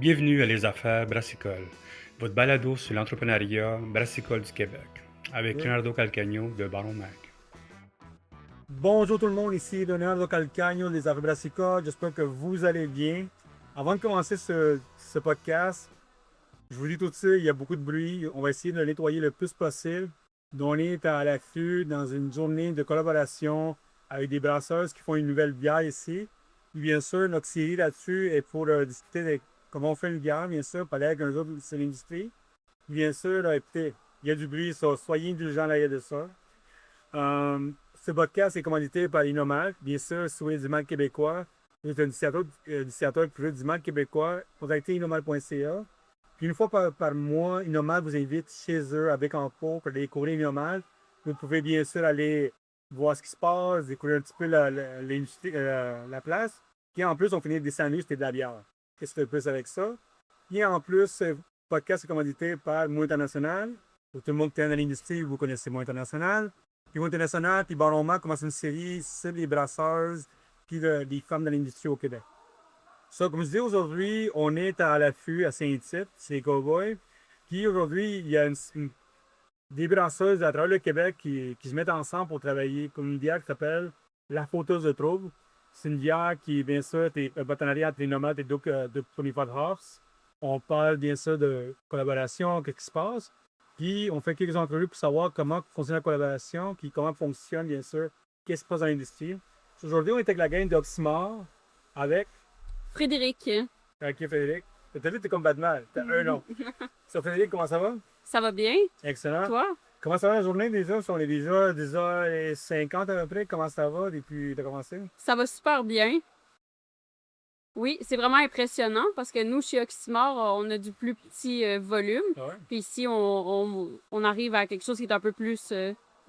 Bienvenue à Les Affaires Brassicole, votre balado sur l'entrepreneuriat brassicole du Québec, avec Oui. Leonardo Calcagno de Baron Mag. Bonjour tout le monde, ici Leonardo Calcagno des Affaires Brassicole. J'espère que vous allez bien. Avant de commencer ce podcast, je vous dis tout de suite, il y a beaucoup de bruit. On va essayer de le nettoyer le plus possible. On est à l'affût dans une journée de collaboration avec des brasseurs qui font une nouvelle bière ici. Et bien sûr, notre série là-dessus est pour discuter de comment on fait une bière, bien sûr, parler avec un autre sur l'industrie. Bien sûr, écoutez, il y a du bruit, soyez indulgents là, il y a de ça. Ce podcast est commandité par Inomal. Bien sûr, si vous voulez du mal québécois, vous êtes un initiateur privé du mal québécois, contactez inomal.ca. Puis une fois par mois, Inomal vous invite chez eux avec en pot pour aller découvrir Inomal. Vous pouvez bien sûr aller voir ce qui se passe, découvrir un petit peu l'industrie, la place. Puis en plus, on finit des sandwichs et de la bière. Qu'est-ce que tu fais plus avec ça? Puis en plus, ce podcast est commandité par Mot International. Pour tout le monde qui est dans l'industrie, vous connaissez Mot International. Puis Mot International, puis Baron Mag commence une série sur les brasseuses, puis les femmes dans l'industrie au Québec. Ça, comme je dis, aujourd'hui, on est à l'affût à Saint-Tite, c'est les Cowboys. Puis aujourd'hui, il y a des brasseuses à travers le Québec qui se mettent ensemble pour travailler comme une bière qui s'appelle La Fauteuse de Trouble. C'est une bière qui, bien sûr, est un partenariat entre les nomades et de Tony House. On parle bien sûr de collaboration, qu'est-ce qui se passe. Puis on fait quelques entrevues pour savoir comment fonctionne la collaboration, puis comment fonctionne, bien sûr, qu'est-ce qui se passe dans l'industrie. Aujourd'hui, on est avec la gang d'Oxymore, avec Frédéric, Frédéric. T'as vu, t'es comme Batman, t'as un nom. Ça, Frédéric, comment ça va? ça va bien? Excellent. Toi? Comment ça va la journée déjà? On est déjà 10h50 à peu près. Comment ça va depuis que t'as commencé? Ça va super bien. Oui, c'est vraiment impressionnant parce que nous, chez Oxymore, on a du plus petit volume. Ah ouais? Puis ici, on arrive à quelque chose qui est un peu plus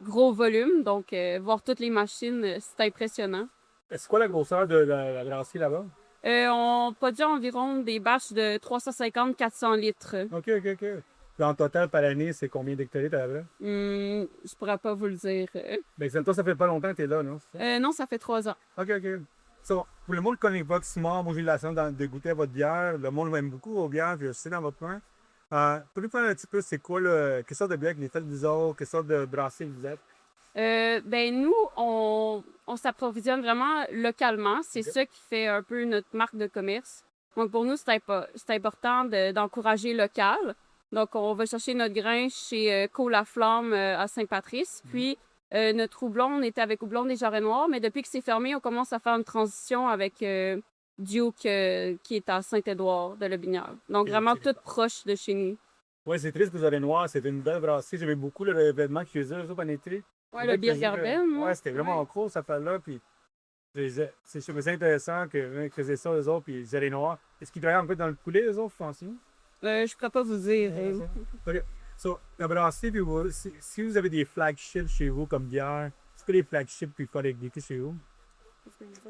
gros volume. Donc, voir toutes les machines, c'est impressionnant. C'est quoi la grosseur de la brasserie là-bas? On produit environ des batchs de 350-400 litres. OK, OK, OK. Puis en total, par année, c'est combien d'hectolitres à peu près? Je pourrais pas vous le dire. Ben, toi, ça fait pas longtemps que t'es là, non? C'est ça? Non, ça fait 3 ans. OK, OK. So, pour le monde qui connaît pas Oxymore, moi j'ai eu la chance de goûter à votre bière. Le monde aime beaucoup vos bières, puis je sais dans votre coin. Pouvez-vous faire un petit peu, c'est quoi quelle sorte de bière que vous faites vous autres? Quelle sorte de brasserie vous êtes? Ben nous, on s'approvisionne vraiment localement. C'est OK. ça qui fait un peu notre marque de commerce. Donc pour nous, c'est important d'encourager local. Donc on va chercher notre grain chez Co-La-Flamme à Saint-Patrice. Puis notre houblon, on était avec Houblon des Jarrets Noirs, mais depuis que c'est fermé, on commence à faire une transition avec Duke qui est à Saint-Édouard de Lobinière. Donc vraiment tout proche de chez nous. Ouais, c'est triste que vous avez noir, c'était une belle brasserie. J'aimais beaucoup l'événement qu'ils faisaient eux autres en été. Ouais, le Beer Garden, moi. Ouais, c'était vraiment cool, cette affaire-là. Puis je trouvais ça intéressant qu'ils faisaient ça, eux autres, puis ils allaient noirs. Est-ce qu'ils travaillaient un peu dans le poulet, eux autres, pensez? Je pourrais pas vous dire. OK. So, la brasserie, puis si vous avez des flagships chez vous comme bière, c'est quoi les flagships qu'il faut aller décrire chez vous?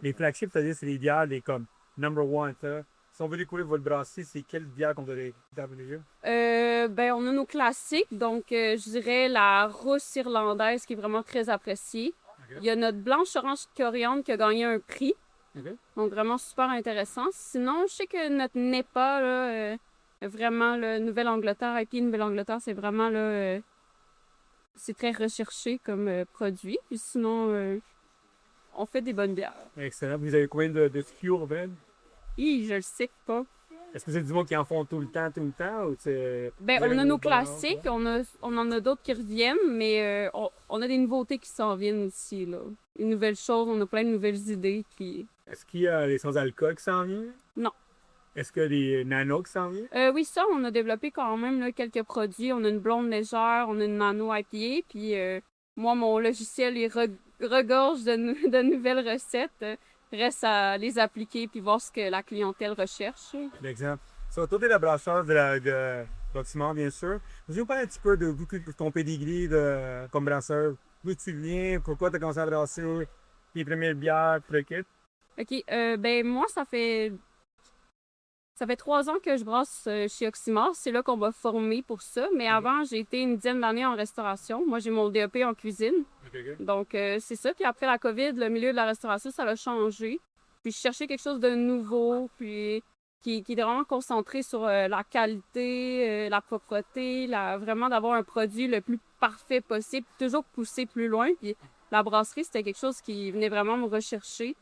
Les flagships, c'est-à-dire, c'est les bières, les comme number one, ça. Si on veut découvrir votre brasserie, c'est quelle bière qu'on devrait découvrir? Ben, on a nos classiques, donc je dirais la rousse irlandaise qui est vraiment très appréciée. OK. Il y a notre blanche orange coriandre qui a gagné un prix, OK. donc vraiment super intéressant. Sinon, je sais que notre NEPA, là, vraiment, le Nouvelle-Angleterre, IP Nouvelle-Angleterre, c'est vraiment, là, c'est très recherché comme produit. Puis sinon, on fait des bonnes bières. Excellent. Vous avez combien de SKU au fait? Je le sais pas. Est-ce que c'est du monde qui en font tout le temps, ou c'est... Ben, vous avez on a une nos bonne offre, classiques, ouais? on en a d'autres qui reviennent, mais on a des nouveautés qui s'en viennent ici, là. Des nouvelles choses, on a plein de nouvelles idées, puis... Est-ce qu'il y a les sans-alcool qui s'en viennent? Non. Est-ce qu'il y a des nanos qui s'en viennent? Oui, ça, on a développé quand même là, quelques produits. On a une blonde légère, on a une nano IPA, puis moi, mon logiciel, il regorge de nouvelles recettes. Reste à les appliquer puis voir ce que la clientèle recherche. L'exemple. So, toi, t'es la brasseur de Proximant, bien sûr. Vous nous parler un petit peu de ton pedigree comme brasseur. D'où tu viens, pourquoi tu as commencé à brasser, tes premières bières, tout le kit. OK, ben moi, ça fait 3 ans que je brasse chez Oxymore. C'est là qu'on m'a formé pour ça. Mais avant, j'ai été une dizaine d'années en restauration. Moi, j'ai mon DEP en cuisine. Donc, c'est ça. Puis après la COVID, le milieu de la restauration, ça a changé. Puis je cherchais quelque chose de nouveau. Puis qui est vraiment concentré sur la qualité, la propreté, vraiment d'avoir un produit le plus parfait possible, toujours pousser plus loin. Puis la brasserie, c'était quelque chose qui venait vraiment me rechercher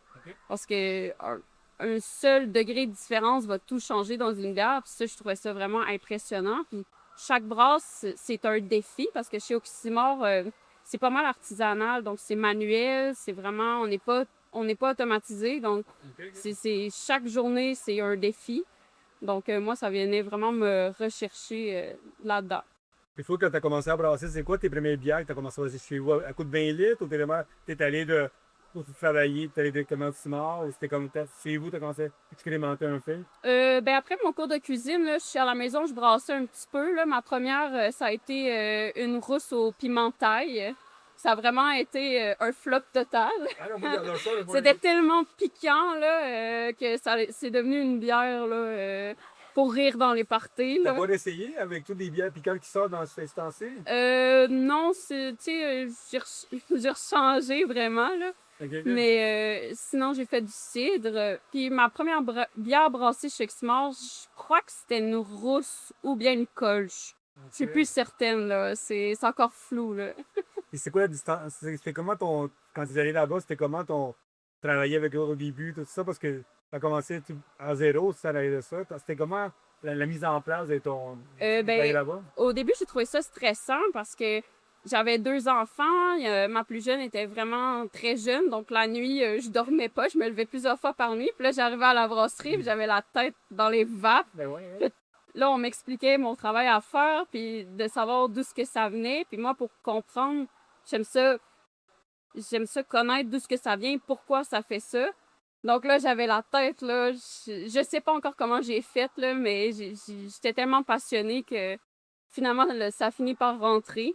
parce que un seul degré de différence va tout changer dans une bière. Puis ça, je trouvais ça vraiment impressionnant. Puis chaque brasse, c'est un défi parce que chez Oxymore, c'est pas mal artisanal, donc c'est manuel, c'est vraiment, on n'est pas automatisé, donc chaque journée, c'est un défi. Donc moi, ça venait vraiment me rechercher là-dedans. Il faut que tu as commencé à brasser, c'est quoi tes premières bières que tu as commencé à brasser chez vous? À coup de 20 litres ou t'es allé pour travailler, t'es allé directement au Simard ou c'était comme chez vous, tu as commencé à expérimenter un fait? Ben après mon cours de cuisine, là, je suis à la maison, je brassais un petit peu. Là. Ma première, ça a été une rousse au pimentail. Ça a vraiment été un flop total. Ah non, moi, j'adore ça. C'était tellement piquant là, que c'est devenu une bière là, pour rire dans les parties. T'as Là. pas essayé avec toutes les bières piquantes qui sortent dans ce temps-ci? Non, tu sais, j'ai rechangé vraiment, là. Okay. Mais sinon, j'ai fait du cidre. Puis ma première bière brassée chez Exmore, je crois que c'était une rousse ou bien une colche. Je suis plus certaine, là. C'est encore flou, là. Et c'est quoi la distance? C'était comment quand tu es allé là-bas, c'était comment ton travailler avec eux au début, tout ça? Parce que tu as commencé à zéro, ça allait de ça. C'était comment la mise en place de ton travail là-bas? Au début, j'ai trouvé ça stressant parce que j'avais 2 enfants. Ma plus jeune était vraiment très jeune. Donc, la nuit, je dormais pas. Je me levais plusieurs fois par nuit. Puis là, j'arrivais à la brasserie puis j'avais la tête dans les vapes. Ben ouais. Là, on m'expliquait mon travail à faire puis de savoir d'où ce que ça venait. Puis moi, pour comprendre, j'aime ça connaître d'où ce que ça vient, pourquoi ça fait ça. Donc là, j'avais la tête, là. Je sais pas encore comment j'ai fait, là, mais j'étais tellement passionnée que finalement, là, ça a fini par rentrer.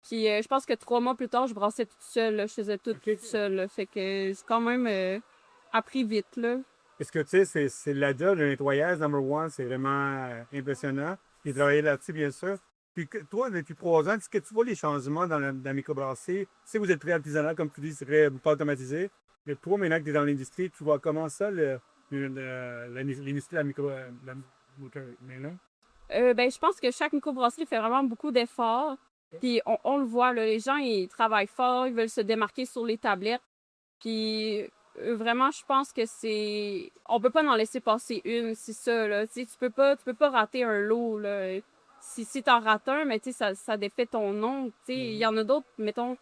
Puis je pense que 3 mois plus tard, je brassais toute seule, là. Je faisais tout toute seule, là. Fait que j'ai quand même appris vite, là. Est-ce que tu sais, c'est la job, le nettoyage, number one, c'est vraiment impressionnant. J'ai travaillé là-dessus, bien sûr. Puis toi, depuis 3 ans, est-ce que tu vois les changements dans la microbrasserie? Si vous êtes très artisanal, comme tu dis, c'est très pas automatisé. Mais toi, maintenant que tu es dans l'industrie, tu vois comment ça, l'industrie de la micro... maintenant? Ben, je pense que chaque microbrasserie fait vraiment beaucoup d'efforts. Puis on le voit, là, les gens, ils travaillent fort, ils veulent se démarquer sur les tablettes. Puis vraiment, je pense que c'est... On peut pas en laisser passer une, c'est ça, là. Tu sais, tu peux pas rater un lot, là. Si t'en rates un, mais tu sais, ça défait ton nom. Tu sais, il y en a d'autres, mettons,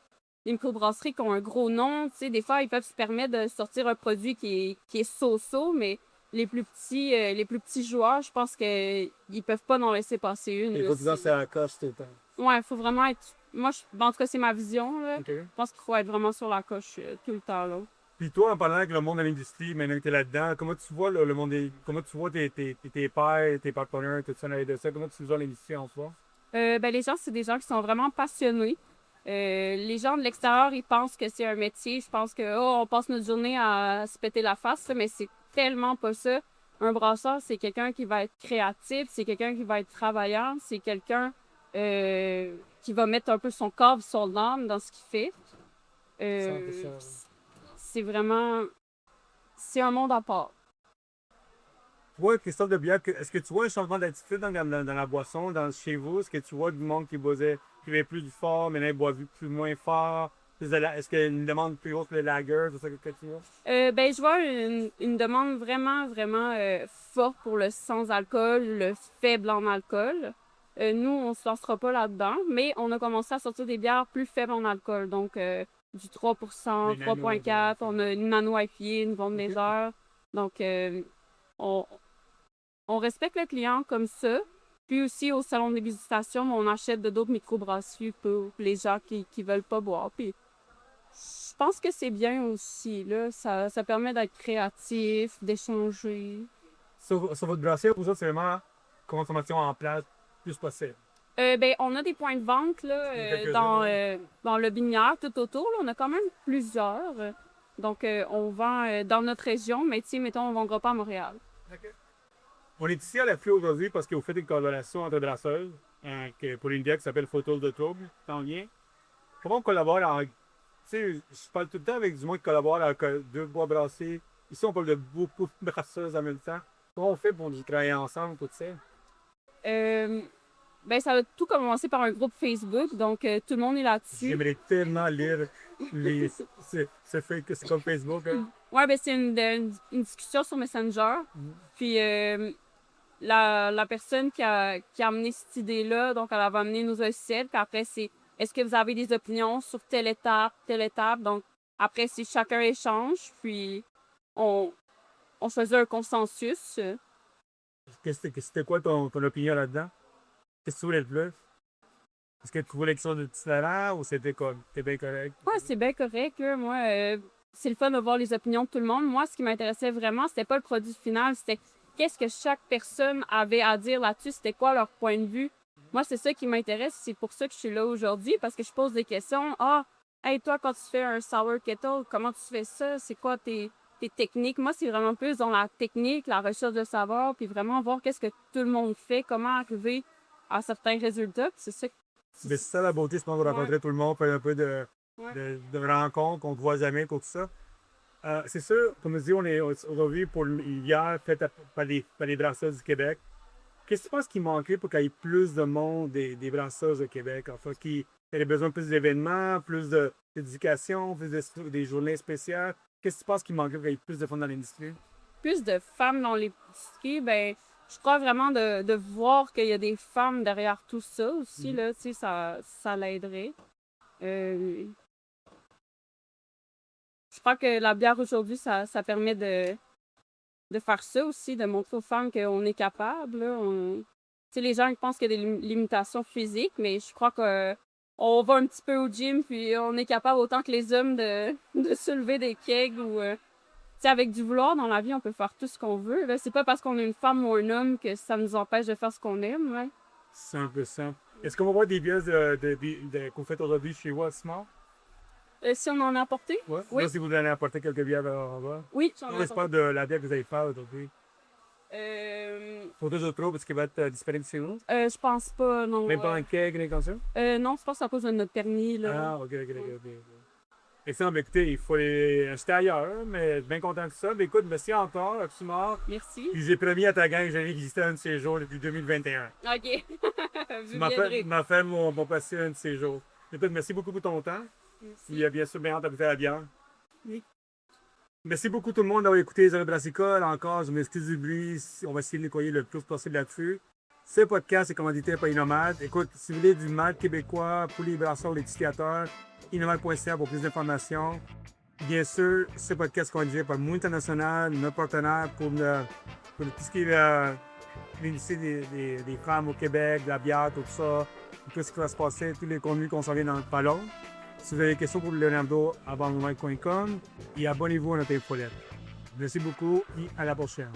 des microbrasseries qui ont un gros nom. Tu sais, des fois, ils peuvent se permettre de sortir un produit qui est so-so, mais les plus petits joueurs, je pense qu'ils peuvent pas en laisser passer une. Il faut dire c'est à la coche tout le temps. Ouais, il faut vraiment être... Moi, en tout cas, c'est ma vision, là. Okay. Je pense qu'il faut être vraiment sur la coche tout le temps, là. Puis toi, en parlant avec le monde de l'industrie, maintenant que tu es là-dedans, comment tu vois le monde comment tu vois tes pairs, tes partenaires, tout ça, de ça, comment tu vois l'industrie en soi? Ben, les gens, c'est des gens qui sont vraiment passionnés. Les gens de l'extérieur, ils pensent que c'est un métier. Je pense que on passe notre journée à se péter la face, mais c'est tellement pas ça. Un brasseur, c'est quelqu'un qui va être créatif, c'est quelqu'un qui va être travaillant, c'est quelqu'un qui va mettre un peu son corps, son âme dans ce qu'il fait. C'est vraiment... C'est un monde à part. Toi, Christophe de Bière, est-ce que tu vois un changement d'attitude dans la boisson, chez vous? Est-ce que tu vois du monde qui buvait plus fort, maintenant ils boivent plus moins fort? Est-ce qu'il y a une demande plus haute que les lagers? C'est ça que tu vois? Ben, je vois une demande vraiment, vraiment forte pour le sans-alcool, le faible en alcool. Nous, on ne se lancera pas là-dedans, mais on a commencé à sortir des bières plus faibles en alcool. Donc, du 3%, 3,4%, on a une nano IPA, une vente légère. Donc, on respecte le client comme ça. Puis aussi, au salon de dégustation, on achète de d'autres microbrasseries pour les gens qui veulent pas boire. Puis, je pense que c'est bien aussi, là. Ça permet d'être créatif, d'échanger. Sur votre brasserie, vous autres, c'est vraiment consommation en place plus possible. Ben, on a des points de vente là, dans le Binière, tout autour. Là, on a quand même plusieurs. Donc, on vend dans notre région, mais mettons, on ne vendra pas à Montréal. Okay. On est ici à la Flux aujourd'hui parce que vous faites une collaboration entre brasseurs pour une bière qui s'appelle Photos de Trouble. T'en viens? Comment on collabore? Tu sais, je parle tout le temps avec du monde qui collabore avec 2 bois brassés. Ici, on parle de beaucoup de brasseuses en même temps. Comment on fait pour y travailler ensemble, tout ça? Ben, ça a tout commencé par un groupe Facebook, donc tout le monde est là-dessus. J'aimerais tellement lire ce fait que c'est comme Facebook. Hein? Ouais, ben, c'est une discussion sur Messenger. Puis la personne qui a amené cette idée-là, donc elle avait amené nos logiciels. Puis après, c'est est-ce que vous avez des opinions sur telle étape? Donc après, c'est chacun échange, puis on choisit un consensus. C'était quoi ton opinion là-dedans? Qu'est-ce que tu voulais le plus? Est-ce que tu voulais quelque chose de différent ou c'était comme, t'es bien correct? Ouais, c'est bien correct. Là. Moi, c'est le fun de voir les opinions de tout le monde. Moi, ce qui m'intéressait vraiment, c'était pas le produit final, c'était qu'est-ce que chaque personne avait à dire là-dessus, c'était quoi leur point de vue. Moi, c'est ça qui m'intéresse. C'est pour ça que je suis là aujourd'hui, parce que je pose des questions. Ah, hey, toi, quand tu fais un sour kettle, comment tu fais ça? C'est quoi tes techniques? Moi, c'est vraiment plus dans la technique, la recherche de savoir, puis vraiment voir qu'est-ce que tout le monde fait, comment arriver à certains résultats. C'est ça. Mais c'est ça la beauté, c'est de rencontrer tout le monde, faire un peu de rencontres qu'on ne voit jamais, tout ça. C'est sûr, comme je dis, on est aujourd'hui pour hier, fait par les brasseurs du Québec. Qu'est-ce que tu penses qu'il manquait pour qu'il y ait plus de monde des brasseurs du Québec? Enfin, qu'il y ait besoin de plus d'événements, plus d'éducation, plus des journées spéciales. Qu'est-ce que tu penses qu'il manquait pour qu'il y ait plus de femmes dans l'industrie? Plus de femmes dans l'industrie, ben je crois vraiment de voir qu'il y a des femmes derrière tout ça aussi, là, tu sais, ça l'aiderait. Je crois que la bière aujourd'hui, ça permet de faire ça aussi, de montrer aux femmes qu'on est capable. Là. Tu sais, les gens ils pensent qu'il y a des limitations physiques, mais je crois qu'on va un petit peu au gym, puis on est capable autant que les hommes de soulever des kegs ou... Tu sais, avec du vouloir dans la vie, on peut faire tout ce qu'on veut. Là. C'est pas parce qu'on est une femme ou un homme que ça nous empêche de faire ce qu'on aime. Ouais. C'est un peu ça. Est-ce qu'on va voir des bières que vous faites aujourd'hui chez Smart? Si on en a apporté? Ouais. Oui. Là, si vous allez apporter quelques bières en bas. Oui, On espère de la bière que vous allez faire aujourd'hui. Pour deux autres pros, parce qu'il va être disponible chez nous. Je pense pas, non. Même pas en keg, rien comme ça? Non, je pense à cause de notre permis. Là. Ah, ok. Et ça, mais écoutez, il faut les acheter ailleurs, mais bien content de ça. Mais écoute, merci encore, Smart. Merci. Puis j'ai promis à ta gang que j'allais visiter un de ces jours depuis 2021. OK. Ma femme vont passer un de ces jours. Écoute, merci beaucoup pour ton temps. Merci. Il y a bien sûr bien hâte de goûter la bière. Oui. Merci beaucoup tout le monde d'avoir écouté les Arrêts Brassicoles. Encore, je m'excuse du bruit. On va essayer de nettoyer le plus possible là-dessus. Ce podcast est commandité par Inomad. Écoute, si vous voulez du malt québécois pour les brasseurs, les distillateurs, inomad.ca pour plus d'informations. Bien sûr, ce podcast est commandité par Moon International, notre partenaire pour tout ce qui est l'industrie des femmes au Québec, de la bière, tout ça, tout ce qui va se passer, tous les contenus qu'on s'en vient dans le ballon. Si vous avez des questions pour Leonardo, abandonnement.com et abonnez-vous à notre infolette. Merci beaucoup et à la prochaine.